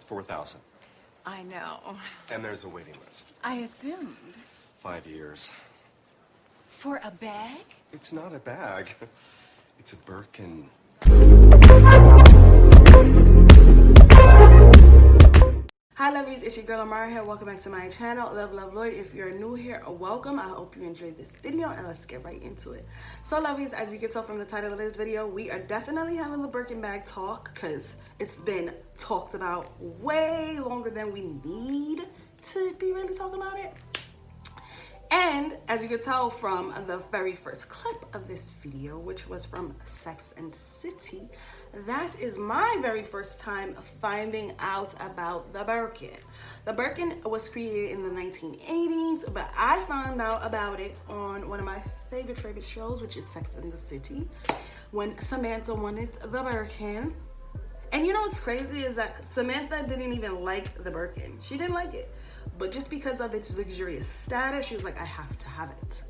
4,000. I know. And there's a waiting list. I assumed. 5 years. For a bag? It's not a bag. It's a Birkin. Hi lovies, it's your girl Amara here. Welcome back to my channel, Love Lloyd. If you're new here, welcome. I hope you enjoyed this video and let's get right into it. So lovies, as you can tell from the title of this video, we are definitely having the Birkin bag talk because it's been talked about way longer than we need to be really talking about it. And as you can tell from the very first clip of this video, which was from Sex and the City, that is my very first time finding out about the Birkin. The Birkin was created in the 1980s, but I found out about it on one of my favorite shows, which is Sex and the City, when Samantha wanted the Birkin. And you know what's crazy is that Samantha didn't even like the Birkin. She didn't like it. But just because of its luxurious status, she was like, I have to have it.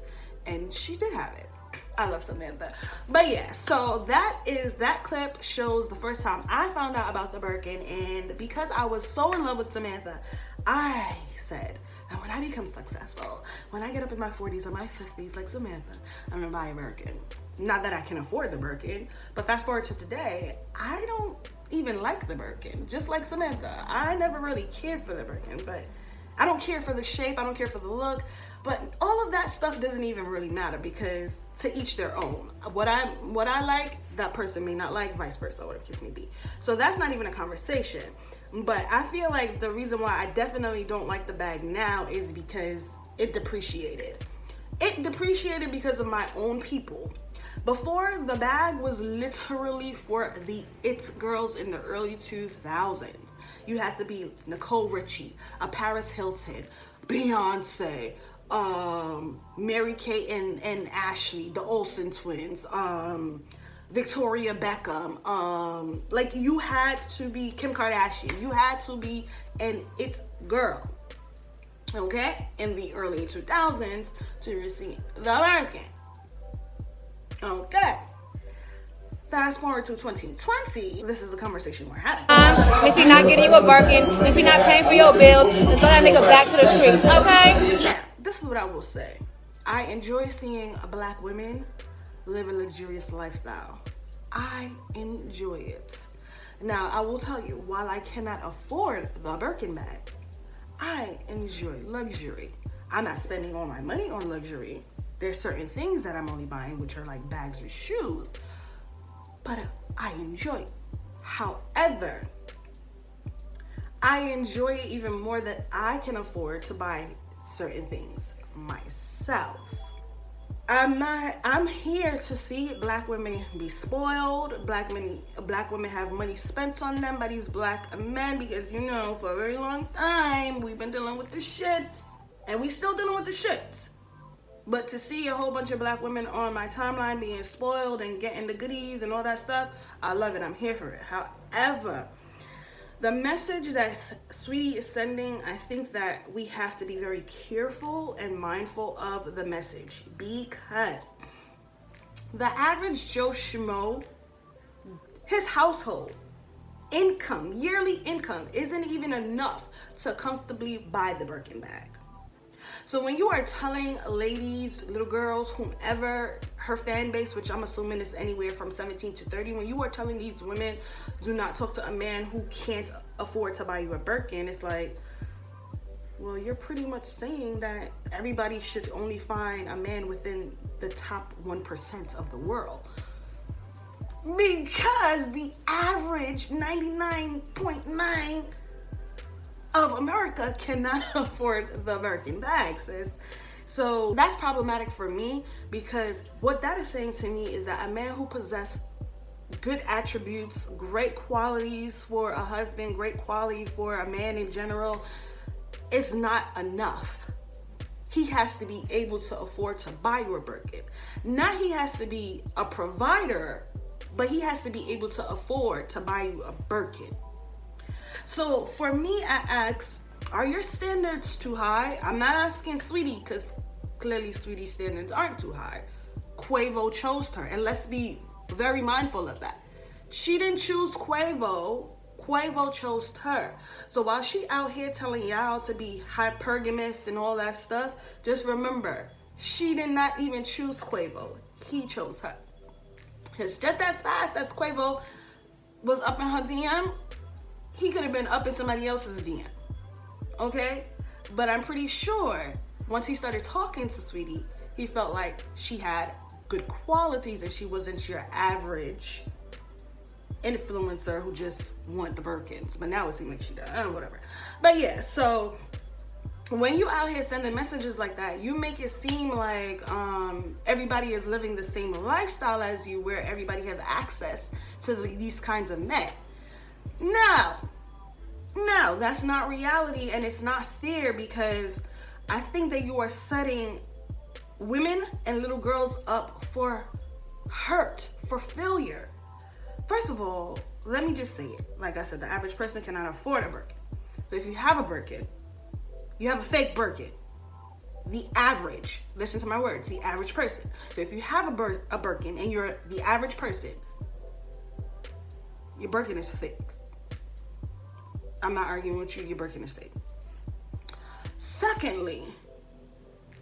And she did have it. I love Samantha. But yeah, so that clip shows the first time I found out about the Birkin. And because I was so in love with Samantha, I said that when I become successful, when I get up in my 40s or my 50s like Samantha, I'm gonna buy a Birkin. Not that I can afford the Birkin, but fast forward to today, I don't even like the Birkin. Just like Samantha, I never really cared for the Birkin, but I don't care for the shape, I don't care for the look, but all of that stuff doesn't even really matter because to each their own. What I like, that person may not like, vice versa, whatever the case may be. So that's not even a conversation. But I feel like the reason why I definitely don't like the bag now is because it depreciated. It depreciated because of my own people. Before, the bag was literally for the it girls in the early 2000s. You had to be Nicole Richie, a Paris Hilton, Beyonce, Mary-Kate and Ashley, the Olsen twins, Victoria Beckham. Like you had to be Kim Kardashian. You had to be an it girl, okay, in the early 2000s to receive the Birkin. Okay. Fast forward to 2020, this is the conversation we're having. If he's not getting you a Birkin, if you're not paying for your bills, then throw that nigga back to the streets, okay? Now, this is what I will say. I enjoy seeing black women live a luxurious lifestyle. I enjoy it. Now, I will tell you, while I cannot afford the Birkin bag, I enjoy luxury. I'm not spending all my money on luxury. There's certain things that I'm only buying, which are like bags or shoes. But I enjoy it. However, I enjoy it even more that I can afford to buy certain things myself. I'm here to see black women be spoiled, black women have money spent on them by these black men because, you know, for a very long time, we've been dealing with the shits and we still dealing with the shits. But to see a whole bunch of black women on my timeline being spoiled and getting the goodies and all that stuff, I love it. I'm here for it. However, the message that Sweetie is sending, I think that we have to be very careful and mindful of the message because the average Joe Schmo, his household income, yearly income, isn't even enough to comfortably buy the Birkin bag. So when you are telling ladies, little girls, whomever, her fan base, which I'm assuming is anywhere from 17 to 30, when you are telling these women, do not talk to a man who can't afford to buy you a Birkin, it's like, well, you're pretty much saying that everybody should only find a man within the top 1% of the world. Because the average 99.9 of America cannot afford the Birkin bag, sis. So that's problematic for me because what that is saying to me is that a man who possesses good attributes, great qualities for a husband, great quality for a man in general, is not enough. He has to be able to afford to buy you a Birkin. Not he has to be a provider, but he has to be able to afford to buy you a Birkin. So for me, I ask, are your standards too high? I'm not asking Sweetie because clearly Sweetie's standards aren't too high. Quavo chose her, and let's be very mindful of that. She didn't choose Quavo. Quavo chose her. So while she out here telling y'all to be hypergamous and all that stuff, just remember, she did not even choose Quavo. He chose her. It's just as fast as Quavo was up in her DM, he could have been up in somebody else's DM. Okay? But I'm pretty sure once he started talking to Sweetie, he felt like she had good qualities and she wasn't your average influencer who just want the Birkins. But now it seems like she does. Whatever. But yeah, so when you out here sending messages like that, you make it seem like everybody is living the same lifestyle as you, where everybody has access to these kinds of men. No, that's not reality, and it's not fair, because I think that you are setting women and little girls up for hurt, for failure. First of all, let me just say it. Like I said, the average person cannot afford a Birkin. So if you have a Birkin, you have a fake Birkin. The average, listen to my words, the average person. So if you have a Birkin and you're the average person, your Birkin is fake. I'm not arguing with you, your Birkin is fake. Secondly,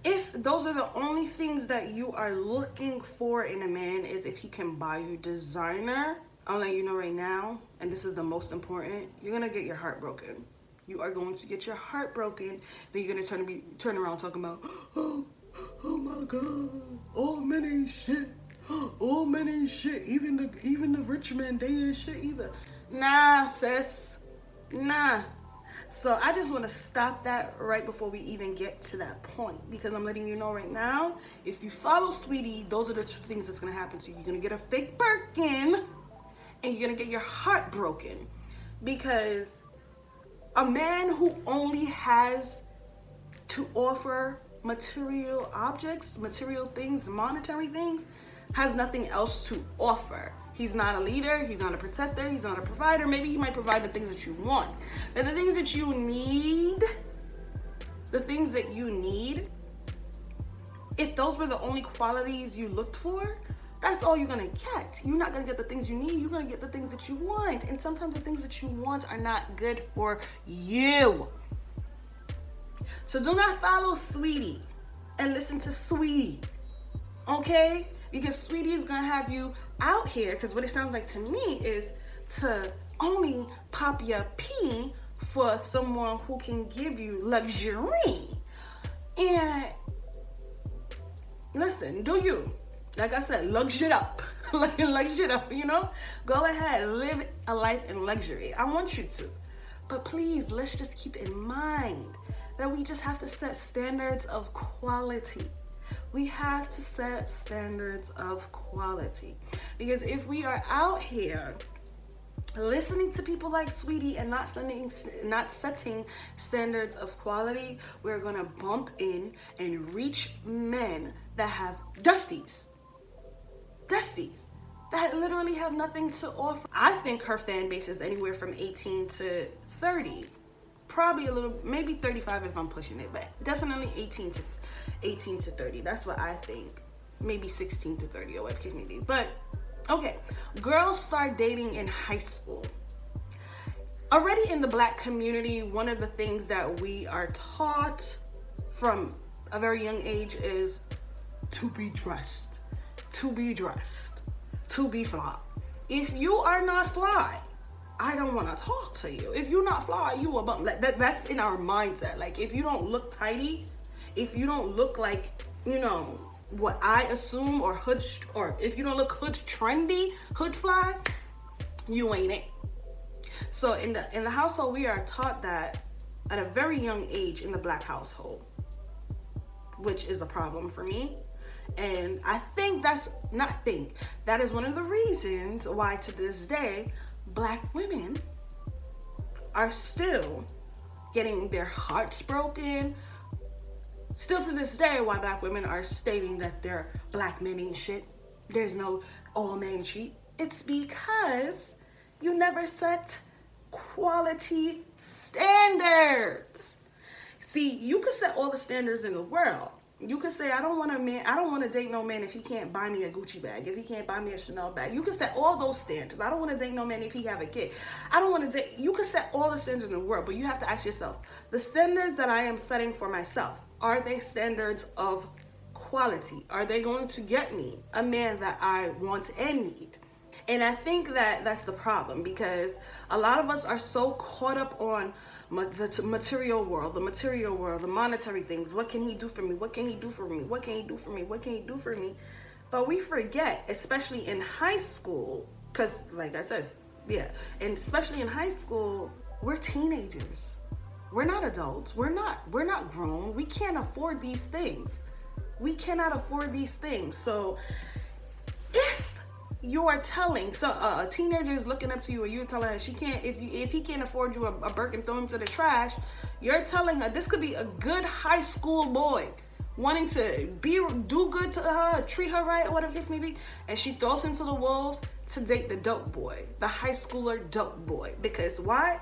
if those are the only things that you are looking for in a man, is if he can buy you designer, I'll let you know right now, and this is the most important, you're gonna get your heart broken. You are going to get your heart broken. Then you're gonna turn around talking about, oh my God, all men ain't shit. All men ain't shit. Even the rich men, they ain't shit either. Nah, sis. Nah. So I just want to stop that right before we even get to that point, because I'm letting you know right now, if you follow Sweetie, those are the two things that's gonna happen to you. You're gonna get a fake Birkin, and you're gonna get your heart broken, because a man who only has to offer material objects, material things, monetary things, has nothing else to offer. He's not a leader, he's not a protector, he's not a provider. Maybe he might provide the things that you want. But the things that you need, if those were the only qualities you looked for, that's all you're gonna get. You're not gonna get the things you need, you're gonna get the things that you want. And sometimes the things that you want are not good for you. So do not follow Sweetie and listen to Sweetie, okay? Because Sweetie is gonna have you out here, because what it sounds like to me is to only pop your pee for someone who can give you luxury. And listen, do you? Like I said, lux it up. Lux it up, you know? Go ahead, live a life in luxury. I want you to. But please, let's just keep in mind that we just have to set standards of quality. We have to set standards of quality. Because if we are out here listening to people like Sweetie and not setting standards of quality, we're gonna bump in and reach men that have dusties that literally have nothing to offer. I think her fan base is anywhere from 18 to 30. Probably a little, maybe 35 if I'm pushing it, but definitely 18 to 30. That's what I think. Maybe 16 to 30 or what can it be. But okay, girls start dating in high school. Already in the Black community, one of the things that we are taught from a very young age is to be dressed, to be fly. If you are not fly, I don't want to talk to you. If you're not fly, you a bum. That's in our mindset. Like, if you don't look tidy, if you don't look like, you know, what I assume, or if you don't look hood trendy, hood fly, you ain't it. So in the household, we are taught that at a very young age in the Black household, which is a problem for me. And I think that is one of the reasons why to this day, Black women are still getting their hearts broken. Still to this day, why Black women are stating that their Black men ain't shit. There's no all men cheat. It's because you never set quality standards. See, you can set all the standards in the world, You could say, I don't want to date no man if he can't buy me a Gucci bag, if he can't buy me a Chanel bag. You could set all those standards. I don't want to date no man if he have a kid. I don't want to date. You could set all the standards in the world, but you have to ask yourself, the standards that I am setting for myself, are they standards of quality? Are they going to get me a man that I want and need? And I think that that's the problem, because a lot of us are so caught up on the material world, the monetary things. What can he do for me? What can he do for me? What can he do for me? What can he do for me? But we forget, especially in high school, because like I said, yeah, and especially in high school, we're teenagers. We're not adults. We're not grown. We can't afford these things. We cannot afford these things. So if you are telling a teenager is looking up to you, and you're telling her she can't, if he can't afford you a Birkin, throw him to the trash. You're telling her this could be a good high school boy wanting to do good to her, treat her right, or whatever the case may be, and she throws him to the wolves to date the dope boy, the high schooler dope boy. Because why?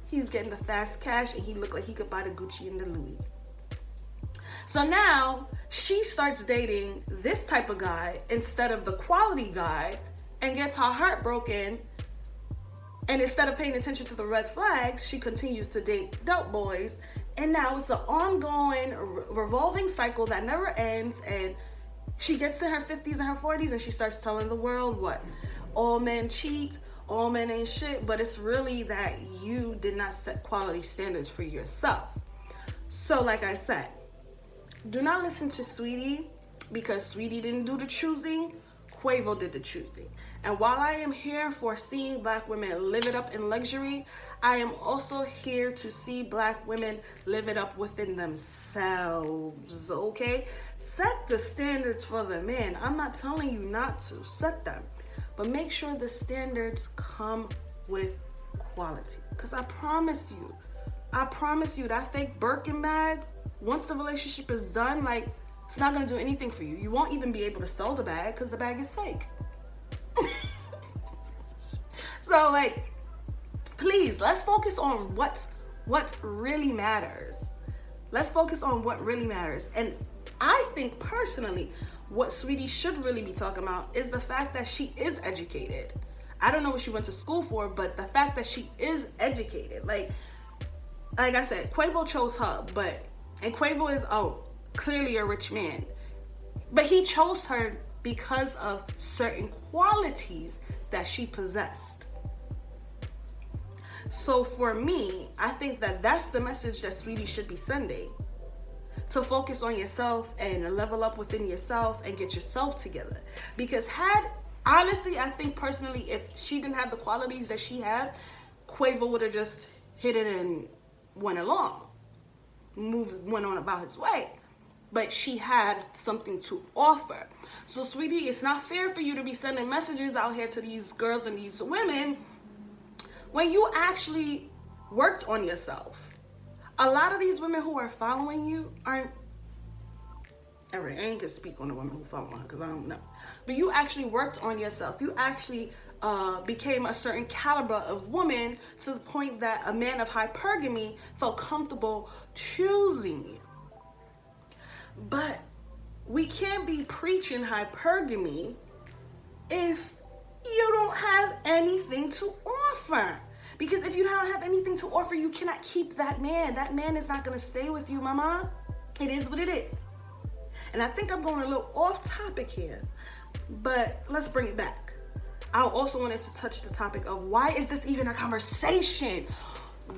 He's getting the fast cash, and he looked like he could buy the Gucci and the Louis. So now she starts dating this type of guy instead of the quality guy, and gets her heart broken. And instead of paying attention to the red flags, she continues to date dope boys. And now it's an ongoing revolving cycle that never ends. And she gets in her 50s and her 40s, and she starts telling the world what? All men cheat, all men ain't shit. But it's really that you did not set quality standards for yourself. So like I said, do not listen to Saweetie, because Saweetie didn't do the choosing. Quavo did the choosing. And while I am here for seeing black women live it up in luxury, I am also here to see black women live it up within themselves, okay? Set the standards for the men. I'm not telling you not to set them, but make sure the standards come with quality. Because I promise you, that fake Birkin bag, once the relationship is done, like, it's not going to do anything for you. You won't even be able to sell the bag because the bag is fake. So, like, please, let's focus on what really matters. Let's focus on what really matters. And I think, personally, what Saweetie should really be talking about is the fact that she is educated. I don't know what she went to school for, but the fact that she is educated. Like I said, Quavo chose her, and Quavo is, clearly a rich man. But he chose her because of certain qualities that she possessed. So for me, I think that that's the message that Saweetie should be sending. To focus on yourself and level up within yourself and get yourself together. Because honestly, I think personally, if she didn't have the qualities that she had, Quavo would have just hit it and went on about his way. But she had something to offer. So Saweetie, it's not fair for you to be sending messages out here to these girls and these women when you actually worked on yourself. A lot of these women who are following you aren't, I ain't gonna speak on the women who follow her because I don't know. But you actually worked on yourself. You actually became a certain caliber of woman to the point that a man of hypergamy felt comfortable choosing you. But we can't be preaching hypergamy if you don't have anything to offer. Because if you don't have anything to offer, you cannot keep that man. That man is not going to stay with you, mama. It is what it is. And I think I'm going a little off topic here, but let's bring it back. I also wanted to touch the topic of why is this even a conversation?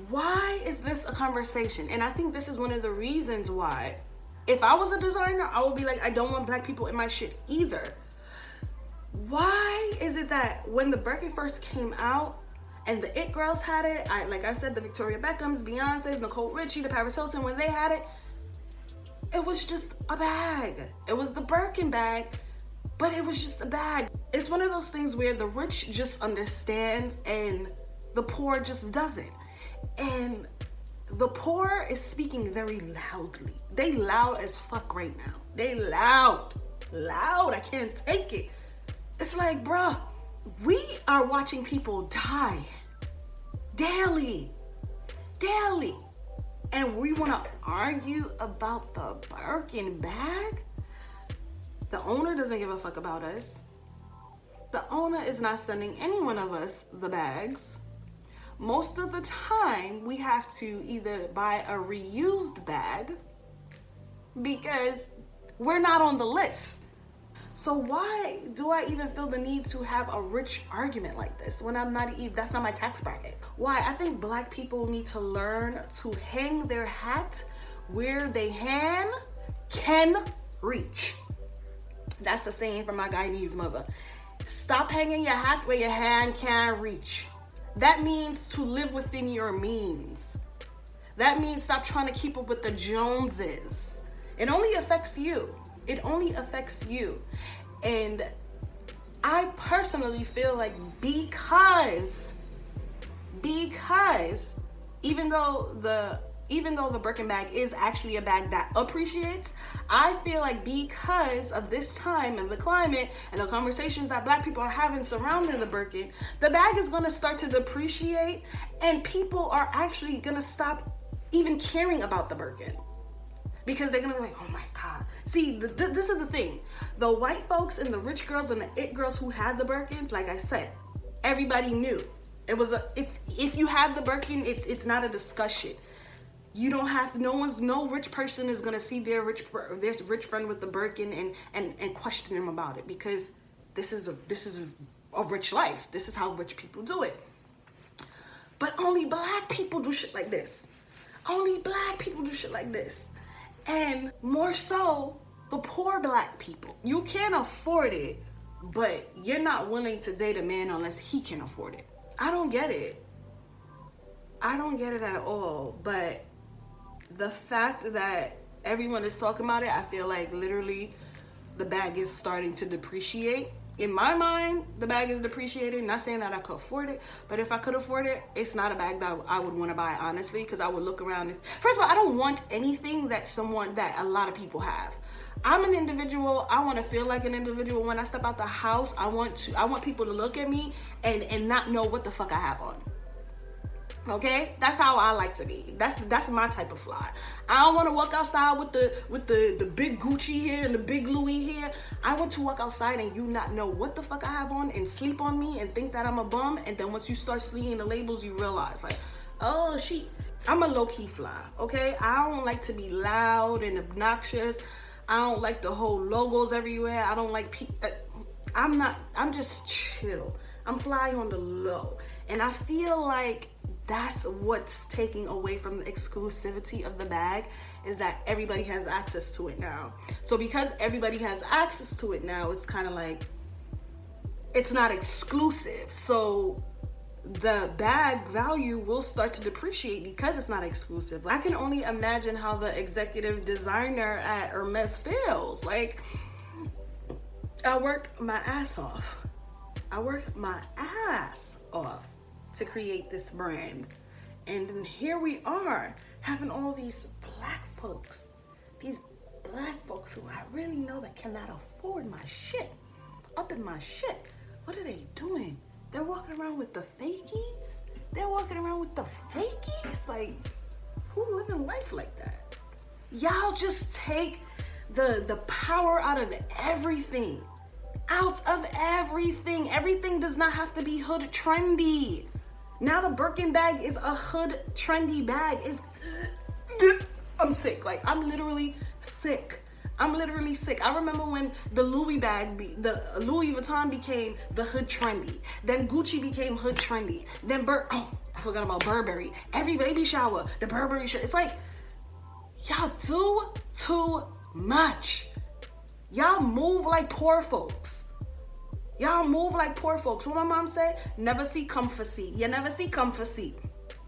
Why is this a conversation? And I think this is one of the reasons why. If I was a designer, I would be like, I don't want black people in my shit either. Why is it that when the Birkin first came out and the It Girls had it, like I said, the Victoria Beckhams, Beyonce's, Nicole Richie, the Paris Hilton, when they had it, it was just a bag. It was the Birkin bag, but it was just a bag. It's one of those things where the rich just understands and the poor just doesn't. And the poor is speaking very loudly. They loud as fuck right now. They loud. I can't take it. It's like, bruh, we are watching people die daily. And we want to argue about the Birkin bag? The owner doesn't give a fuck about us. The owner is not sending any one of us the bags. Most of the time, we have to either buy a reused bag because we're not on the list. So why do I even feel the need to have a rich argument like this when I'm not even, that's not my tax bracket? Why? I think black people need to learn to hang their hat where they can reach. That's the saying from my Guyanese mother. Stop hanging your hat where your hand can reach. That means to live within your means. That means stop trying to keep up with the Joneses. It only affects you. It only affects you. And I personally feel like because even though the Birkin bag is actually a bag that appreciates, I feel like because of this time and the climate and the conversations that black people are having surrounding the Birkin, the bag is going to start to depreciate and people are actually going to stop even caring about the Birkin. Because they're going to be like, oh my God. See, this is the thing. The white folks and the rich girls and the it girls who had the Birkins, like I said, everybody knew. If you have the Birkin, it's not a discussion. You don't have, no rich person is going to see their rich friend with the Birkin and question him about it, because this is a rich life. This is how rich people do it. But only black people do shit like this. Only black people do shit like this. And more so, the poor black people. You can't afford it, but you're not willing to date a man unless he can afford it. I don't get it. I don't get it at all. But the fact that everyone is talking about it, I feel like literally the bag is starting to depreciate. In my mind, the bag is depreciating. Not saying that I could afford it, but if I could afford it, it's not a bag that I would want to buy, honestly, because I would look around. First of all, I don't want anything that a lot of people have. I'm an individual. I want to feel like an individual. When I step out the house, I want people to look at me and not know what the fuck I have on. Okay, that's how I like to be. That's my type of fly. I don't want to walk outside with the big Gucci here and the big Louis here. I want to walk outside and you not know what the fuck I have on and sleep on me and think that I'm a bum. And then once you start seeing the labels, you realize like, oh shit, I'm a low-key fly. Okay, I don't like to be loud and obnoxious. I don't like the whole logos everywhere. I don't like I'm just chill. I'm fly on the low. And I feel like that's what's taking away from the exclusivity of the bag, is that everybody has access to it now. So because everybody has access to it now, it's kind of like, it's not exclusive. So the bag value will start to depreciate because it's not exclusive. I can only imagine how the executive designer at Hermes feels. Like, I work my ass off. To create this brand, and here we are having all these black folks who I really know that cannot afford my shit, up in my shit. What are they doing? They're walking around with the fakies. Like, who living life like that? Y'all just take the power out of everything. Everything does not have to be hood trendy. Now the Birkin bag is a hood trendy bag. I'm sick. Like, I'm literally sick. I remember when the Louis Vuitton became the hood trendy. Then Gucci became hood trendy. Then I forgot about Burberry. Every baby shower, the Burberry shirt. It's like, y'all do too much. Y'all move like poor folks. What my mom said, never see comfort seat. You never see comfort seat.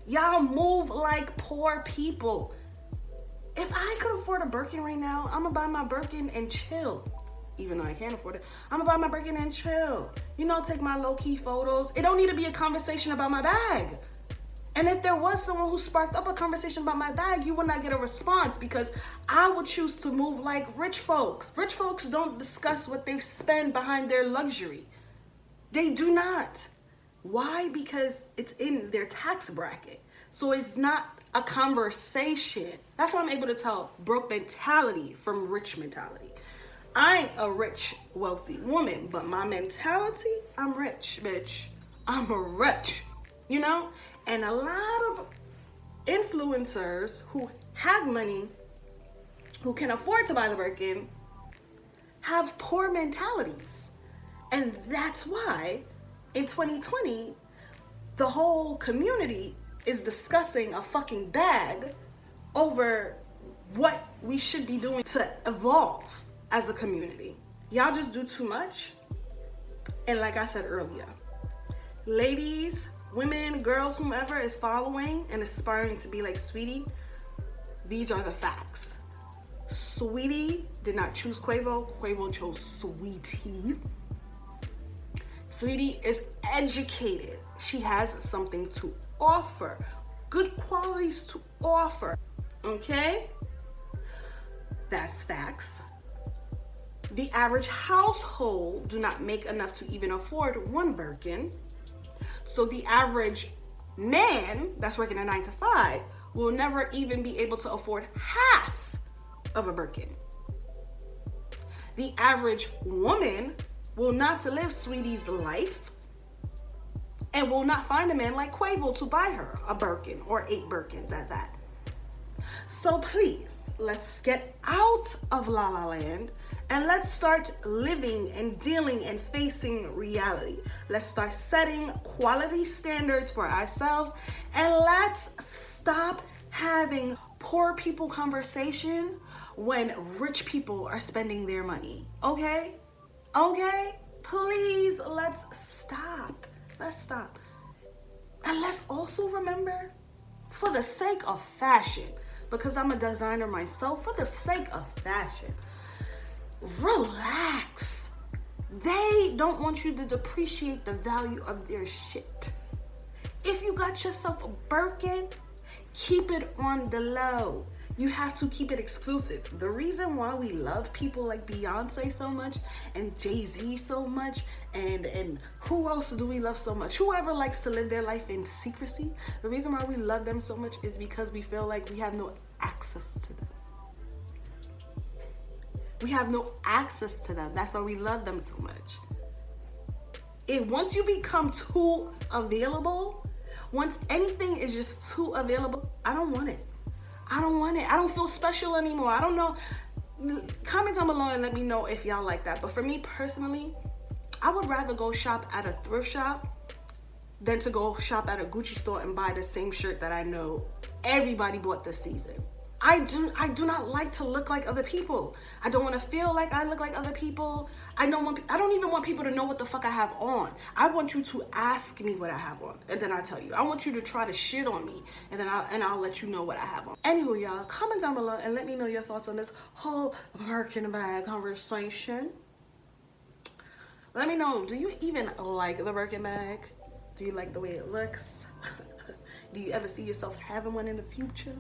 Y'all move like poor people. If I could afford a Birkin right now, I'm gonna buy my Birkin and chill. Even though I can't afford it, I'm gonna buy my Birkin and chill. Take my low-key photos. It don't need to be a conversation about my bag. And if there was someone who sparked up a conversation about my bag, you would not get a response, because I would choose to move like rich folks. Rich folks don't discuss what they spend behind their luxury. They do not. Why? Because it's in their tax bracket. So it's not a conversation. That's why I'm able to tell broke mentality from rich mentality. I ain't a rich, wealthy woman, but my mentality, I'm rich, bitch. I'm a rich, you know? And a lot of influencers who have money, who can afford to buy the Birkin, have poor mentalities. And that's why in 2020, the whole community is discussing a fucking bag over what we should be doing to evolve as a community. Y'all just do too much. And like I said earlier, ladies, women, girls, whomever is following and aspiring to be like Saweetie, these are the facts. Saweetie did not choose Quavo. Quavo chose SAWEETIE. Saweetie is educated. She has something to offer. Good qualities to offer. Okay? That's facts. The average household do not make enough to even afford one Birkin. So the average man that's working a 9 to 5 will never even be able to afford half of a Birkin. The average woman will not live Saweetie's life and will not find a man like Quavo to buy her a Birkin or 8 Birkins at that. So please, let's get out of La La Land and let's start living and dealing and facing reality. Let's start setting quality standards for ourselves and let's stop having poor people conversation when rich people are spending their money. Okay? Okay? Please, let's stop. Let's stop. And let's also remember, for the sake of fashion, because I'm a designer myself, for the sake of fashion, relax. They don't want you to depreciate the value of their shit. If you got yourself a Birkin, keep it on the low. You have to keep it exclusive. The reason why we love people like Beyonce so much and Jay-Z so much and who else do we love so much? Whoever likes to live their life in secrecy, the reason why we love them so much is because we feel like we have no access to them. We have no access to them. That's why we love them so much. Once you become too available, once anything is just too available, I don't want it. I don't want it. I don't feel special anymore. I don't know. Comment down below and let me know if y'all like that. But for me personally, I would rather go shop at a thrift shop than to go shop at a Gucci store and buy the same shirt that I know everybody bought this season. I do not like to look like other people. I don't want to feel like I look like other people. I don't even want people to know what the fuck I have on. I want you to ask me what I have on, and then I'll tell you. I want you to try to shit on me, and then I'll let you know what I have on. Anyway, y'all, comment down below and let me know your thoughts on this whole Birkin bag conversation. Let me know, do you even like the Birkin bag? Do you like the way it looks? Do you ever see yourself having one in the future?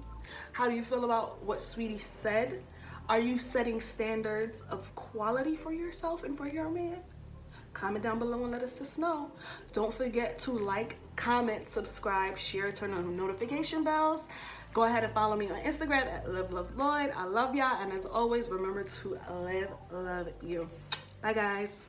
How do you feel about what Saweetie said? Are you setting standards of quality for yourself and for your man? Comment down below and let us know. Don't forget to like, comment, subscribe, share, turn on notification bells. Go ahead and follow me on Instagram at LoveLoveLloyd. I love y'all, and as always, remember to live, love you. Bye, guys.